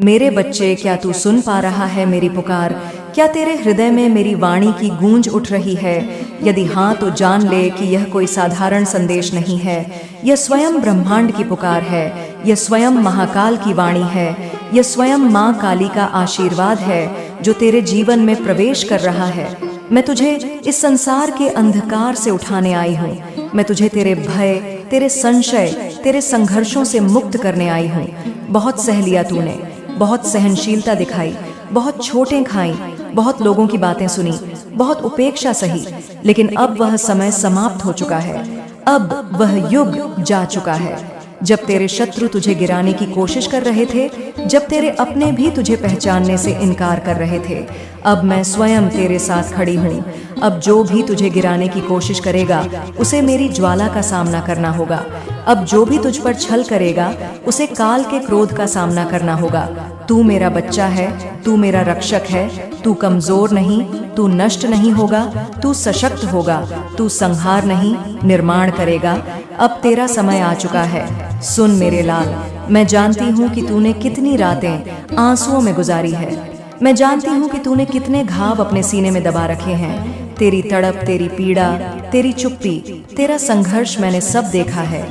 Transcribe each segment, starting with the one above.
मेरे बच्चे, क्या तू सुन पा रहा है मेरी पुकार? क्या तेरे हृदय में मेरी वाणी की गूंज उठ रही है? यदि हाँ तो जान ले कि यह कोई साधारण संदेश नहीं है। यह स्वयं ब्रह्मांड की पुकार है। यह स्वयं महाकाल की वाणी है। यह स्वयं माँ काली का आशीर्वाद है जो तेरे जीवन में प्रवेश कर रहा है। मैं तुझे इस संसार के अंधकार से उठाने आई हूँ। मैं तुझे तेरे भय, तेरे संशय, तेरे संघर्षों से मुक्त करने आई हूँ। बहुत सह लिया तूने, बहुत सहनशीलता दिखाई, बहुत छोटें खाई, बहुत लोगों की बातें सुनी, बहुत उपेक्षा सही, लेकिन अब वह समय समाप्त हो चुका है। अब वह युग जा चुका है जब तेरे शत्रु तुझे गिराने की कोशिश कर रहे थे, जब तेरे अपने भी तुझे पहचानने से इनकार कर रहे थे। अब मैं स्वयं तेरे साथ खड़ी हूँ। अब जो भी तुझे गिराने की कोशिश करेगा उसे मेरी ज्वाला का सामना करना होगा। अब जो भी तुझ पर छल करेगा उसे काल के क्रोध का सामना करना होगा। तू मेरा बच्चा है, तू मेरा रक्षक है। तू कमजोर नहीं, तू नष्ट नहीं होगा, तू सशक्त होगा। तू संहार नहीं, निर्माण करेगा। अब तेरा समय आ चुका है। सुन मेरे लाल, मैं जानती हूँ कि तूने कितनी रातें आंसुओं में गुजारी है। मैं जानती हूँ कि तूने कितने घाव अपने सीने में दबा रखे हैं। तेरी तड़प, तेरी पीड़ा, तेरी चुप्पी, तेरा संघर्ष मैंने सब देखा है।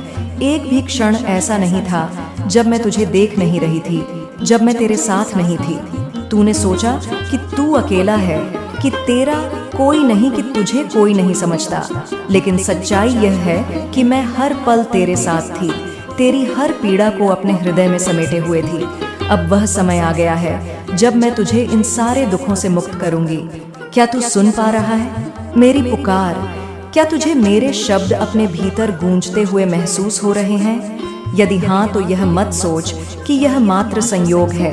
एक भी क्षण ऐसा नहीं था जब मैं तुझे देख नहीं रही थी, जब मैं तेरे साथ नहीं थी। तूने सोचा कि तू अकेला है, कि तेरा कोई नहीं, कि तुझे कोई नहीं समझता। लेकिन सच्चाई यह है कि मैं हर पल तेरे साथ थी, तेरी हर पीड़ा को अपने हृदय में समेटे हुए थी। अब वह समय आ गया है जब मैं तुझे इन सारे दुखों से मुक्त करूंगी। क्या तू सुन पा रहा है मेरी पुकार? क्या तुझे मेरे शब्द अपने भीतर गूंजते हुए महसूस हो रहे हैं? यदि हाँ तो यह मत सोच कि यह मात्र संयोग है।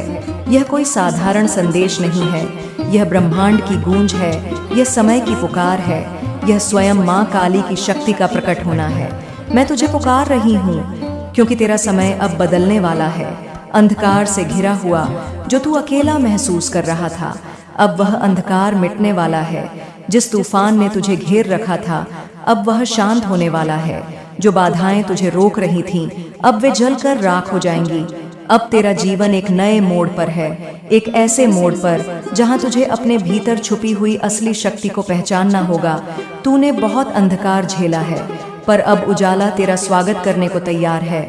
यह कोई साधारण संदेश नहीं है। यह ब्रह्मांड की गूंज है। यह समय की पुकार है। यह स्वयं माँ काली की शक्ति का प्रकट होना है। मैं तुझे पुकार रही हूँ क्योंकि तेरा समय अब बदलने वाला है। अंधकार से घिरा हुआ जो तू अकेला महसूस कर रहा था, अब वह अंधकार मिटने वाला है। जिस तूफान ने तुझे घेर रखा था, अब वह शांत होने वाला है। जो बाधाएं तुझे रोक रही थीं, अब वे जलकर राख हो जाएंगी। अब तेरा जीवन एक नए मोड़ पर है, एक ऐसे मोड़ पर जहां तुझे अपने भीतर छुपी हुई असली शक्ति को पहचानना होगा। तूने बहुत अंधकार झेला है, पर अब उजाला तेरा स्वागत करने को तैयार है।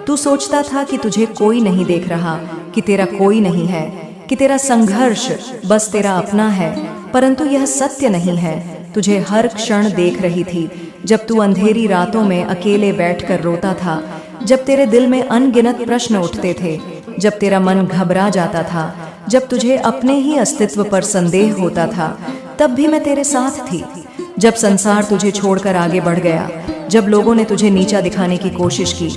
तू सोचता था कि तुझे कोई नहीं देख रहा, कि तेरा कोई नहीं है, कि तेरा संघर्ष बस तेरा अपना है, परंतु यह सत्य नहीं है। तुझे हर क्षण देख रही थी, जब तू अंधेरी रातों में अकेले बैठकर रोता था, जब तेरे दिल में अनगिनत प्रश्न उठते थे, जब तेरा मन घबरा जाता था, जब तुझे अपने ही अस्तित्व पर संदेह होता था, तब भी मैं तेरे साथ थी। जब संसार तुझे छोड़कर आगे बढ़ गया, जब लोगों ने तुझे नीचा दिखाने की कोशिश की,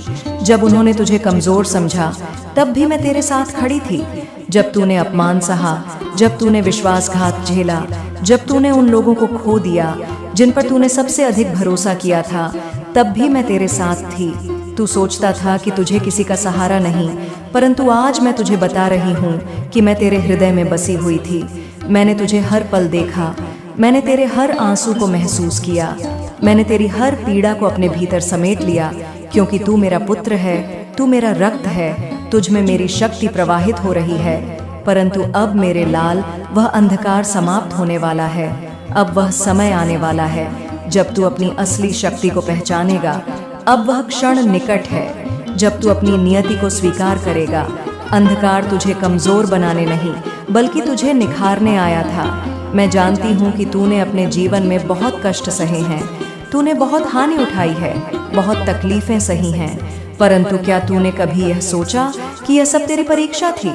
जब उन्होंने तुझे कमजोर समझा, तब भी मैं तेरे साथ खड़ी थी। जब तूने अपमान सहा, जब तूने विश्वासघात झेला, जब तूने उन लोगों को खो दिया जिन पर तूने सबसे अधिक भरोसा किया था, तब भी मैं तेरे साथ थी। तू सोचता था कि तुझे किसी का सहारा नहीं, परंतु आज मैं तुझे बता रही हूँ कि मैं तेरे हृदय में बसी हुई थी। मैंने तुझे हर पल देखा, मैंने तेरे हर आंसू को महसूस किया, मैंने तेरी हर पीड़ा को अपने भीतर समेट लिया, क्योंकि तू मेरा पुत्र है, तू मेरा रक्त है, तुझ में मेरी शक्ति प्रवाहित हो रही है। परंतु अब मेरे लाल, वह अंधकार समाप्त होने वाला है। अब वह समय आने वाला है जब तू अपनी असली शक्ति को पहचानेगा। अब वह क्षण निकट है जब तू अपनी नियति को स्वीकार करेगा। अंधकार तुझे कमजोर बनाने नहीं, बल्कि तुझे निखारने आया था। मैं जानती हूँ कि तूने अपने जीवन में बहुत कष्ट सहे हैं, तूने बहुत हानि उठाई है, बहुत तकलीफें सही हैं, परंतु क्या तूने कभी यह सोचा कि यह सब तेरी परीक्षा थी?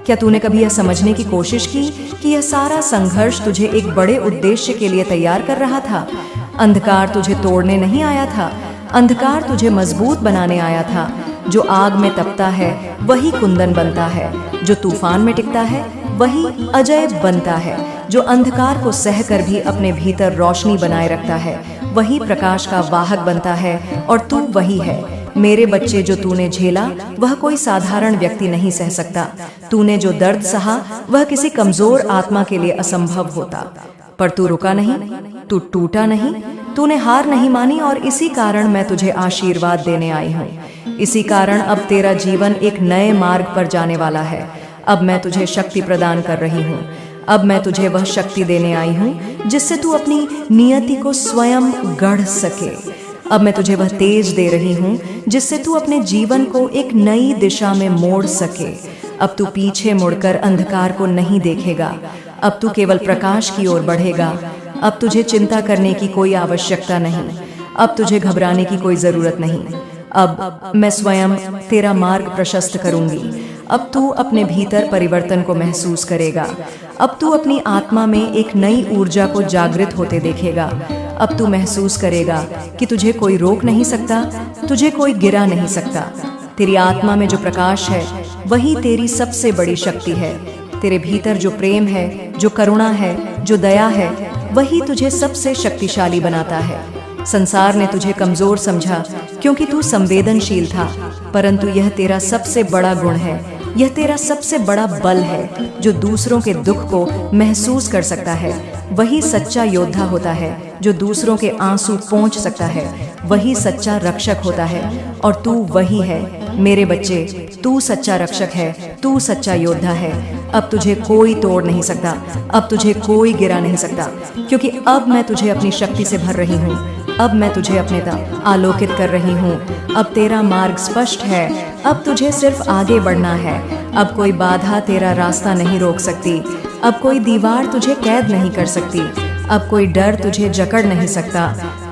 क्या तूने कभी यह समझने की कोशिश की कि यह सारा संघर्ष तुझे एक बड़े उद्देश्य के लिए तैयार कर रहा था? अंधकार तुझे तोड़ने नहीं आया था, अंधकार तुझे मजबूत बनाने आया था। जो आग में तपता है वही कुंदन बनता है, जो तूफान में टिकता है वही अजय बनता है, जो अंधकार को सहकर भी अपने भीतर रोशनी बनाए रखता है वही प्रकाश का वाहक बनता है। और तू वही है मेरे बच्चे। जो तूने झेला वह कोई साधारण व्यक्ति नहीं सह सकता। तूने जो दर्द सहा वह किसी कमजोर आत्मा के लिए असंभव होता, पर तू रुका नहीं, तू टूटा नहीं, तूने हार नहीं मानी, और इसी कारण मैं तुझे आशीर्वाद देने आई हूँ। इसी कारण अब तेरा जीवन एक नए मार्ग पर जाने वाला है। अब मैं तुझे शक्ति प्रदान कर रही हूँ। अब मैं तुझे वह शक्ति देने आई हूँ जिससे तू अपनी नियति को स्वयं गढ़ सके। अब मैं तुझे वह तेज दे रही हूँ जिससे तू अपने जीवन को एक नई दिशा में मोड़ सके। अब तू पीछे मुड़कर अंधकार को नहीं देखेगा। अब तू केवल प्रकाश की ओर बढ़ेगा। अब तुझे चिंता करने की कोई आवश्यकता नहीं। अब तुझे घबराने की कोई जरूरत नहीं। अब मैं स्वयं तेरा मार्ग प्रशस्त करूंगी। अब तू अपने भीतर परिवर्तन को महसूस करेगा। अब तू अपनी आत्मा में एक नई ऊर्जा को जागृत होते देखेगा। अब तू महसूस करेगा कि तुझे कोई रोक नहीं सकता, तुझे कोई गिरा नहीं सकता। तेरी आत्मा में जो प्रकाश है वही तेरी सबसे बड़ी शक्ति है। तेरे भीतर जो प्रेम है, जो करुणा है, जो दया है, वही तुझे सबसे शक्तिशाली बनाता है। संसार ने तुझे कमजोर समझा क्योंकि तू संवेदनशील था, परंतु यह तेरा सबसे बड़ा गुण है। यह तेरा सबसे बड़ा बल है। जो दूसरों के दुख को महसूस कर सकता है वही सच्चा योद्धा होता है। जो दूसरों के आंसू पोंछ सकता है वही सच्चा रक्षक होता है। और तू वही है मेरे बच्चे, तू सच्चा रक्षक है, तू सच्चा योद्धा है। अब तुझे कोई तोड़ नहीं सकता, अब तुझे कोई गिरा नहीं सकता, क्योंकि अब मैं तुझे अपनी शक्ति से भर रही हूँ। अब मैं तुझे अपने तक आलोकित कर रही हूँ। अब तेरा मार्ग स्पष्ट है। अब तुझे सिर्फ आगे बढ़ना है। अब कोई बाधा तेरा रास्ता नहीं रोक सकती। अब कोई दीवार तुझे कैद नहीं कर सकती। अब कोई डर तुझे जकड़ नहीं सकता।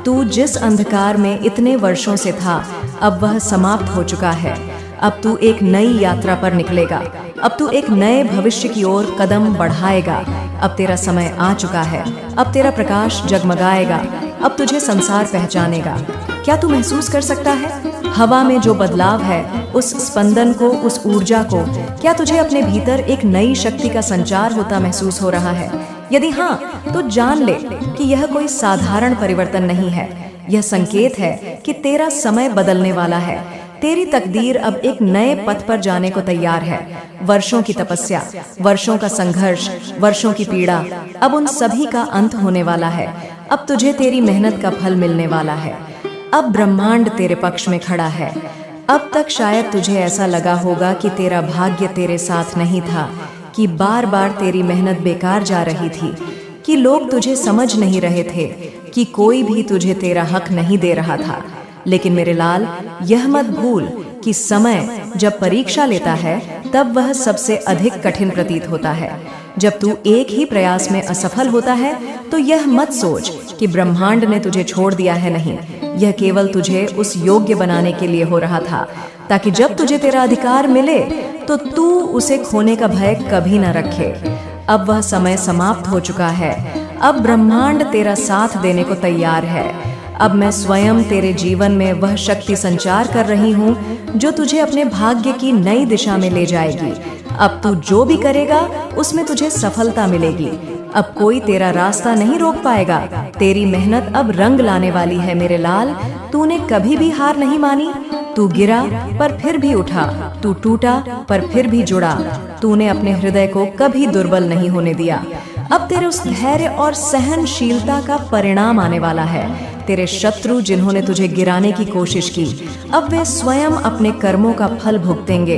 तू जिस अंधकार में इतने वर्षों से था, अब वह समाप्त हो चुका है। अब तू एक नई यात्रा पर निकलेगा। अब तू एक नए भविष्य की ओर कदम बढ़ाएगा। अब तेरा समय आ चुका है। अब तेरा प्रकाश जगमगाएगा। अब तुझे संसार पहचानेगा। क्या तू महसूस कर सकता है हवा में जो बदलाव है, उस स्पंदन को, उस ऊर्जा को? क्या तुझे अपने भीतर एक नई शक्ति का संचार होता महसूस हो रहा है? यदि हाँ, तो जान ले कि यह कोई साधारण परिवर्तन नहीं है। यह संकेत है कि तेरा समय बदलने वाला है। तेरी तकदीर अब एक नए पथ पर जाने को तैयार है। वर्षों की तपस्या, वर्षों का संघर्ष, वर्षों की पीड़ा, अब उन सभी का अंत होने वाला है। अब तुझे तेरी मेहनत का फल मिलने वाला है। अब ब्रह्मांड तेरे पक्ष में खड़ा है। अब तक शायद तुझे ऐसा लगा होगा कि तेरा भाग्य तेरे साथ नहीं था, कि बार बार तेरी मेहनत बेकार जा रही थी, कि लोग तुझे समझ नहीं रहे थे, कि कोई भी तुझे तेरा हक नहीं दे रहा था। लेकिन मेरे लाल, यह मत भूल कि समय जब परीक्षा लेता है तब वह सबसे अधिक कठिन प्रतीत होता है। जब तू एक ही प्रयास में असफल होता है तो यह मत सोच कि ब्रह्मांड ने तुझे छोड़ दिया है। नहीं, यह केवल तुझे उस योग्य बनाने के लिए हो रहा था, ताकि जब तुझे तेरा अधिकार मिले तो तू उसे खोने का भय कभी न रखे। अब वह समय समाप्त हो चुका है। अब ब्रह्मांड तेरा साथ देने को तैयार है। अब मैं स्वयं तेरे जीवन में वह शक्ति संचार कर रही हूँ जो तुझे अपने भाग्य की नई दिशा में ले जाएगी। अब तू जो भी करेगा उसमें तुझे सफलता मिलेगी। अब कोई तेरा रास्ता नहीं रोक पाएगा। तेरी मेहनत अब रंग लाने वाली है मेरे लाल। तूने कभी भी हार नहीं मानी। तू गिरा पर फिर भी उठा, तू टूटा पर फिर भी जुड़ा। तूने अपने हृदय को कभी दुर्बल नहीं होने दिया। अब तेरे उस धैर्य और सहनशीलता का परिणाम आने वाला है। तेरे शत्रु जिन्होंने तुझे गिराने की कोशिश की, अब वे स्वयं अपने कर्मों का फल भुगतेंगे।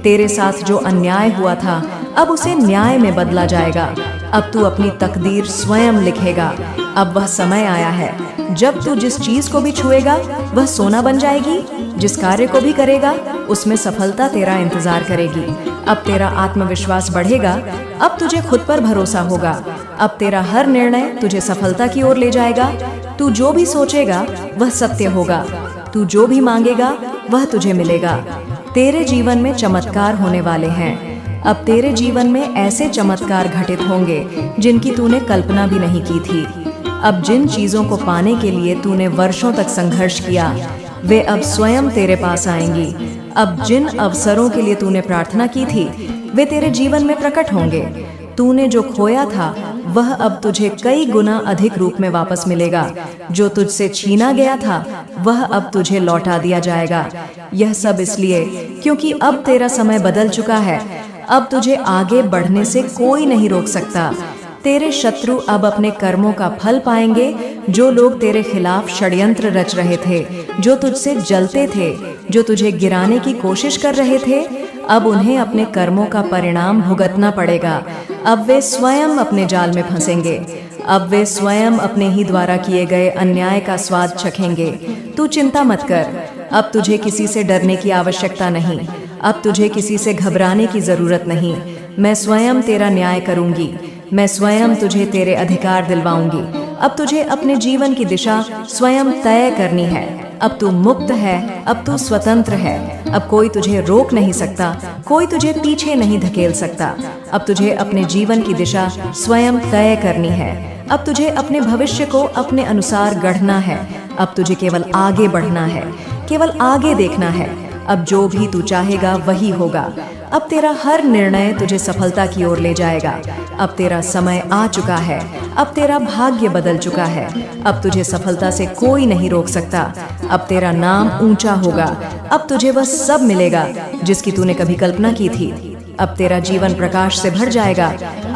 तेरे साथ जो अन्याय हुआ था, अब उसे न्याय में बदला जाएगा। अब तू अपनी तकदीर स्वयं लिखेगा। अब वह समय आया है जब तू जिस चीज को भी छुएगा वह सोना बन जाएगी। जिस कार्य को भी करेगा उसमें सफलता तेरा इंतजार करेगी। अब तेरा आत्मविश्वास बढ़ेगा। अब तुझे खुद पर भरोसा होगा। अब तेरा हर निर्णय तुझे सफलता की ओर ले जाएगा। तू जो भी सोचेगा वह सत्य होगा। तू जो भी मांगेगा वह तुझे मिलेगा। तेरे जीवन में चमत्कार होने वाले हैं। अब तेरे जीवन में ऐसे चमत्कार घटित होंगे जिनकी तूने कल्पना भी नहीं की थी। अब जिन चीजों को पाने के लिए तूने वर्षों तक संघर्ष किया, वे अब स्वयं तेरे पास आएंगी। अब जिन अवसरों के लिए तूने प्रार्थना की थी, वे तेरे जीवन में प्रकट होंगे। तूने जो खोया था वह अब तुझे कई गुना अधिक रूप में वापस मिलेगा। जो तुझसे छीना गया था वह अब तुझे लौटा दिया जाएगा। यह सब इसलिए क्योंकि अब तेरा समय बदल चुका है। अब तुझे आगे बढ़ने से कोई नहीं रोक सकता। तेरे शत्रु अब अपने कर्मों का फल पाएंगे। जो लोग तेरे खिलाफ षड्यंत्र रच रहे थे, जो तुझसे जलते थे, जो तुझे गिराने की कोशिश कर रहे थे, अब उन्हें अपने कर्मों का परिणाम भुगतना पड़ेगा। अब वे स्वयं अपने जाल में फंसेंगे। अब वे स्वयं अपने ही द्वारा किए गए अन्याय का स्वाद चखेंगे। तू चिंता मत कर। अब तुझे किसी से डरने की आवश्यकता नहीं। अब तुझे किसी से घबराने की जरूरत नहीं। मैं स्वयं तेरा न्याय करूंगी। मैं स्वयं तुझे तेरे अधिकार दिलवाऊंगी। अब तुझे अपने जीवन की दिशा स्वयं तय करनी है। अब तू मुक्त है, अब तू स्वतंत्र है। अब कोई तुझे रोक नहीं सकता, कोई तुझे पीछे नहीं धकेल सकता। अब तुझे अपने जीवन की दिशा स्वयं तय करनी है। अब तुझे अपने भविष्य को अपने अनुसार गढ़ना है। अब तुझे केवल आगे बढ़ना है, केवल आगे देखना है। अब जो भी तू चाहेगा वही होगा। अब तेरा हर निर्णय तुझे सफलता की ओर ले जाएगा। अब तेरा समय आ चुका है। अब तेरा भाग्य बदल चुका है। अब तुझे सफलता से कोई नहीं रोक सकता। अब तेरा नाम ऊंचा होगा। अब तुझे वह सब मिलेगा जिसकी तूने कभी कल्पना की थी। अब तेरा जीवन प्रकाश से भर जाएगा।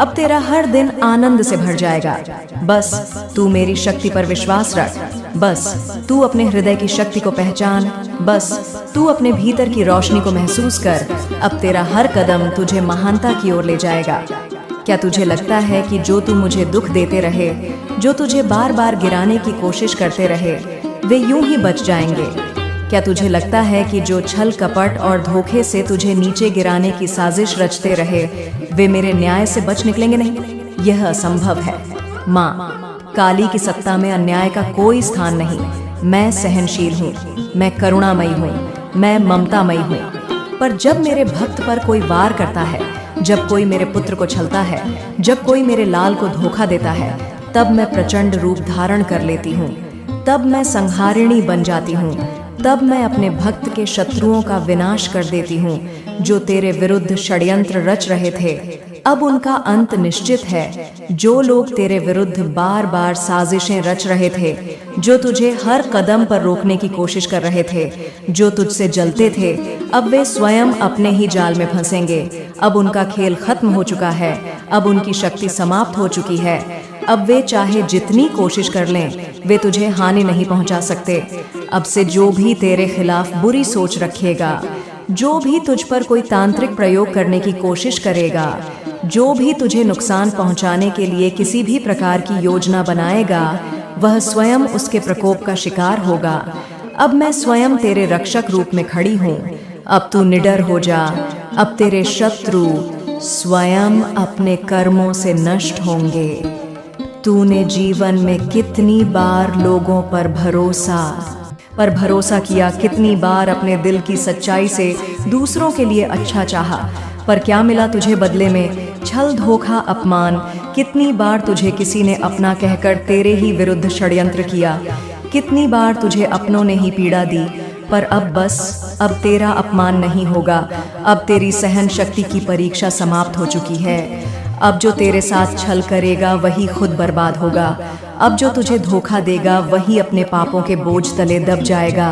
अब तेरा हर दिन आनंद से भर जाएगा। बस तू मेरी शक्ति पर विश्वास रख। बस तू अपने हृदय की शक्ति को पहचान। बस तू अपने भीतर की रोशनी को महसूस कर। अब तेरा हर कदम तुझे महानता की ओर ले जाएगा। क्या तुझे लगता है कि जो तू मुझे दुख देते रहे, जो तुझे बार बार गिराने की कोशिश करते रहे, वे यूं ही बच जाएंगे? क्या तुझे लगता है कि जो छल कपट और धोखे से तुझे नीचे गिराने की साजिश रचते रहे, वे मेरे न्याय से बच निकलेंगे? नहीं, यह असंभव है। माँ, काली की सत्ता में अन्याय का कोई स्थान नहीं। मैं सहनशील हूँ, मैं करुणामयी हूँ, मैं ममतामयी हूँ। पर जब मेरे भक्त पर कोई वार करता है, जब कोई मेरे पुत्र को छलता है, जब कोई मेरे लाल को धोखा देता है, तब मैं प्रचंड रूप धारण कर लेती हूँ। तब मैं संहारिणी बन जाती हूँ। तब मैं अपने भक्त के शत्रुओं का विनाश कर देती हूँ। जो तेरे विरुद्ध षड्यंत्र रच रहे थे, अब उनका अंत निश्चित है। जो लोग तेरे विरुद्ध बार बार साजिशें रच रहे थे, जो तुझे हर कदम पर रोकने की कोशिश कर रहे थे, जो तुझसे जलते थे, अब वे स्वयं अपने ही जाल में फंसेंगे। अब उनका खेल खत्म हो चुका है। अब उनकी शक्ति समाप्त हो चुकी है। अब वे चाहे जितनी कोशिश कर लें, वे तुझे हानि नहीं पहुंचा सकते। अब से जो भी तेरे खिलाफ बुरी सोच रखेगा, जो भी तुझ पर कोई तांत्रिक प्रयोग करने की कोशिश करेगा, जो भी तुझे नुकसान पहुंचाने के लिए किसी भी प्रकार की योजना बनाएगा, वह स्वयं उसके प्रकोप का शिकार होगा। अब मैं स्वयं तेरे रक्षक रूप में खड़ी हूँ। अब तू निडर हो जा। अब तेरे शत्रु स्वयं अपने कर्मों से नष्ट होंगे। तूने जीवन में कितनी बार लोगों पर भरोसा किया, कितनी बार अपने दिल की सच्चाई से दूसरों के लिए अच्छा चाहा, पर क्या मिला तुझे बदले में? छल, धोखा, अपमान। कितनी बार तुझे किसी ने अपना कहकर तेरे ही विरुद्ध षड्यंत्र किया, कितनी बार तुझे अपनों ने ही पीड़ा दी। पर अब बस, अब तेरा अपमान नहीं होगा। अब तेरी सहन शक्ति की परीक्षा समाप्त हो चुकी है। अब जो तेरे साथ छल करेगा वही खुद बर्बाद होगा। अब जो तुझे धोखा देगा वही अपने पापों के बोझ तले दब जाएगा।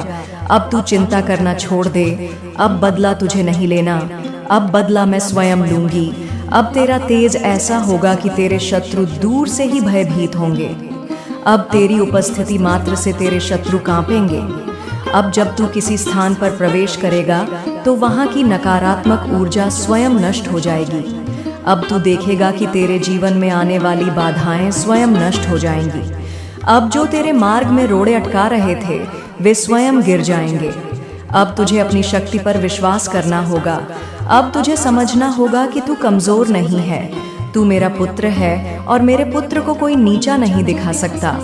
अब तू चिंता करना छोड़ दे। अब बदला तुझे नहीं लेना। अब बदला मैं स्वयं लूंगी। अब तेरा तेज ऐसा होगा कि तेरे शत्रु दूर से ही भयभीत होंगे। अब तेरी उपस्थिति मात्र से तेरे शत्रु कांपेंगे। अब जब तू किसी स्थान पर प्रवेश करेगा तो वहां की नकारात्मक ऊर्जा स्वयं नष्ट हो जाएगी। अब तू देखेगा कि तेरे जीवन में आने वाली बाधाएं स्वयं नष्ट हो जाएंगी। अब जो तेरे मार्ग में रोड़े अटका रहे थे, वे स्वयं गिर जाएंगे। अब तुझे अपनी शक्ति पर विश्वास करना होगा। अब तुझे समझना होगा कि तू कमजोर नहीं है। तू मेरा पुत्र है और मेरे पुत्र को कोई नीचा नहीं दिखा सकता।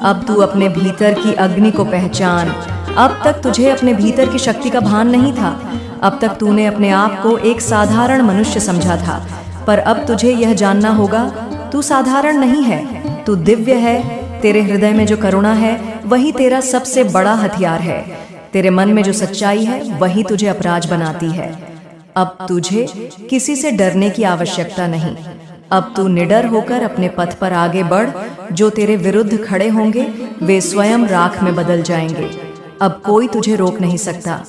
अब तू अपने भीतर की अग्नि को पहचान। अब तक तुझे अपने भीतर की शक्ति का भान नहीं था। अब तक तूने अपने आप को एक साधारण मनुष्य समझा था, पर अब तुझे यह जानना होगा, तू साधारण नहीं है, तू दिव्य है। तेरे हृदय में जो करुणा है वही तेरा सबसे बड़ा हथियार है। तेरे मन में जो सच्चाई है वही तुझे अपराध बनाती है। अब तुझे किसी से डरने की आवश्यकता नहीं। अब तू निडर होकर अपने पथ पर आगे बढ़। जो तेरे विरुद्ध खड़े होंगे वे स्वयं राख में बदल जाएंगे। अब कोई तुझे रोक नहीं सकता।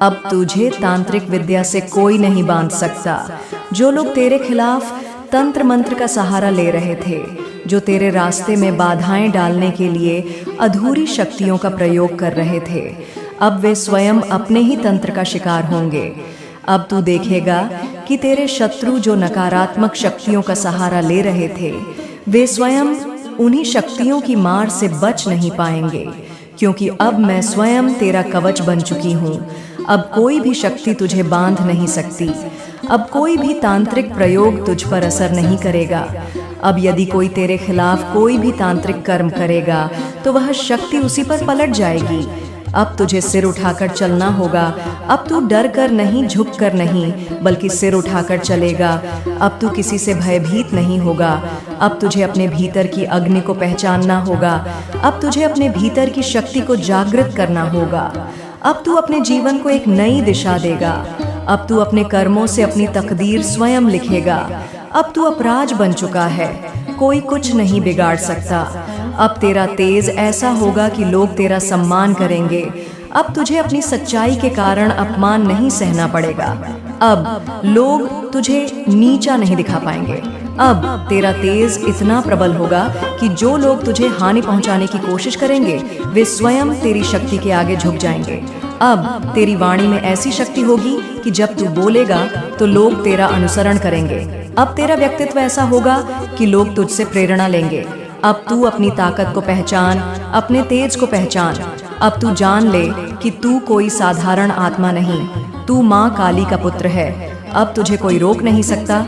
अब तुझे तांत्रिक विद्या से कोई नहीं बांध सकता। जो लोग तेरे खिलाफ तंत्र मंत्र का सहारा ले रहे थे, जो तेरे रास्ते में बाधाएं डालने के लिए अधूरी शक्तियों का प्रयोग कर रहे थे, अब वे स्वयं अपने ही तंत्र का शिकार होंगे। अब तू देखेगा कि तेरे शत्रु जो नकारात्मक शक्तियों का सहारा ले रहे थे, वे स्वयं उन्हीं शक्तियों की मार से बच नहीं पाएंगे, क्योंकि अब मैं स्वयं तेरा कवच बन चुकी हूँ। अब कोई भी शक्ति तुझे बांध नहीं सकती। अब कोई भी तांत्रिक प्रयोग तुझ पर असर नहीं करेगा। अब यदि कोई तेरे खिलाफ कोई भी तांत्रिक कर्म करेगा तो वह शक्ति उसी पर पलट जाएगी। अब तुझे सिर उठाकर चलना होगा। अब तू डर कर नहीं, झुक कर नहीं, बल्कि सिर उठाकर चलेगा। अब तू किसी से भयभीत नहीं होगा। अब तुझे अपने भीतर की अग्नि को पहचानना होगा। अब तुझे अपने भीतर की शक्ति को जागृत करना होगा। अब तू अपने जीवन को एक नई दिशा देगा। अब तू अपने कर्मों से अपनी तकदीर स्वयं लिखेगा। अब तू अपराज बन चुका है, कोई कुछ नहीं बिगाड़ सकता। अब तेरा तेज ऐसा होगा कि लोग तेरा सम्मान करेंगे। अब तुझे अपनी सच्चाई के कारण अपमान नहीं सहना पड़ेगा। अब लोग तुझे नीचा नहीं दिखा पाएंगे। अब तेरा तेज इतना प्रबल होगा कि जो लोग तुझे हानि पहुंचाने की कोशिश करेंगे, वे स्वयं तेरी शक्ति के आगे झुक जाएंगे। अब तेरी वाणी में ऐसी शक्ति होगी कि जब तू बोलेगा तो लोग तेरा अनुसरण करेंगे। अब तेरा व्यक्तित्व ऐसा होगा कि लोग तुझसे प्रेरणा लेंगे। अब तू अपनी ताकत को पहचान, अपने तेज को पहचान। अब तू जान ले कि तू कोई साधारण आत्मा नहीं, तू माँ काली का पुत्र है। अब तुझे कोई रोक नहीं सकता।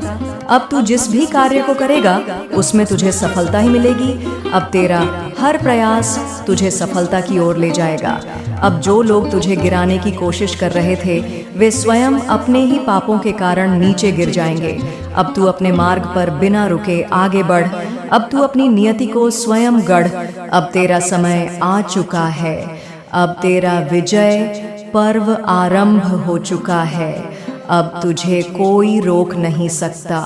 अब तू जिस भी कार्य को करेगा उसमें तुझे सफलता ही मिलेगी। अब तेरा हर प्रयास तुझे सफलता की ओर ले जाएगा। अब जो लोग तुझे गिराने की कोशिश कर रहे थे, वे स्वयं अपने ही पापों के कारण नीचे गिर जाएंगे। अब तू अपने मार्ग पर बिना रुके आगे बढ़। अब तू अपनी नियति को स्वयं गढ़। अब तेरा समय आ चुका है। अब तेरा विजय पर्व आरंभ हो चुका है। अब तुझे कोई रोक नहीं सकता।